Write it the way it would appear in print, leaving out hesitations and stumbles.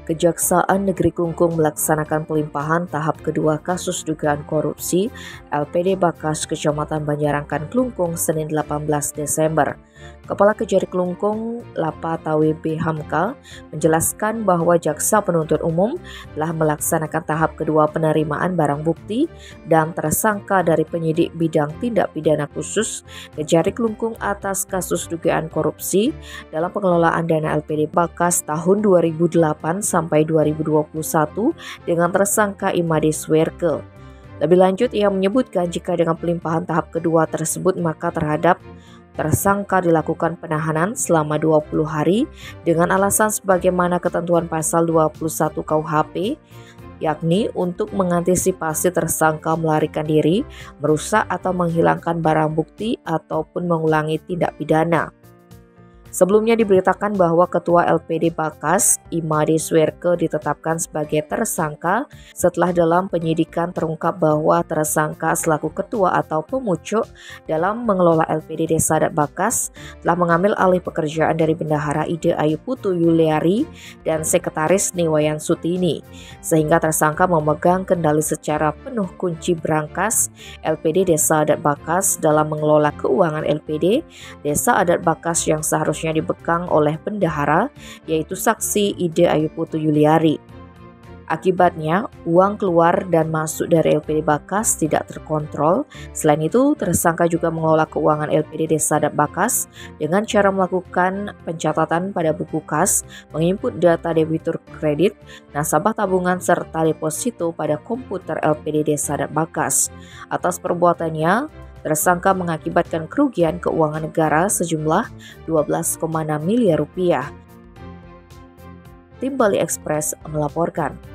Kejaksaan Negeri Klungkung melaksanakan pelimpahan tahap kedua kasus dugaan korupsi LPD Bakas Kecamatan Banjarangkan Klungkung Senin 18 Desember. Kepala Kejari Klungkung Lapa Tawe B. Hamka menjelaskan bahwa Jaksa Penuntut Umum telah melaksanakan tahap kedua penerimaan barang bukti dan tersangka dari penyidik bidang tindak pidana khusus Kejari Klungkung atas kasus dugaan korupsi dalam pengelolaan dana LPD Bakas tahun 2008 sampai 2021 dengan tersangka Imade Swerke. Lebih lanjut, ia menyebutkan jika dengan pelimpahan tahap kedua tersebut maka terhadap tersangka dilakukan penahanan selama 20 hari dengan alasan sebagaimana ketentuan pasal 21 KUHP, yakni untuk mengantisipasi tersangka melarikan diri, merusak atau menghilangkan barang bukti ataupun mengulangi tindak pidana. Sebelumnya diberitakan bahwa Ketua LPD Bakas, Imade Swerke, ditetapkan sebagai tersangka setelah dalam penyidikan terungkap bahwa tersangka selaku ketua atau pemucuk dalam mengelola LPD Desa Adat Bakas telah mengambil alih pekerjaan dari Bendahara Ide Ayu Putu Yuliari dan Sekretaris Niwayan Sutini, sehingga tersangka memegang kendali secara penuh kunci brankas LPD Desa Adat Bakas dalam mengelola keuangan LPD Desa Adat Bakas yang seharusnya dibekang oleh bendahara, yaitu saksi Ide Ayu Putu Yuliari. Akibatnya, uang keluar dan masuk dari LPD Bakas tidak terkontrol. Selain itu, tersangka juga mengelola keuangan LPD Desa Adat Bakas dengan cara melakukan pencatatan pada buku kas, menginput data debitur kredit, nasabah tabungan serta deposito pada komputer LPD Desa Adat Bakas. Atas perbuatannya, tersangka mengakibatkan kerugian keuangan negara sejumlah 12,6 miliar rupiah. Tim Bali Express melaporkan.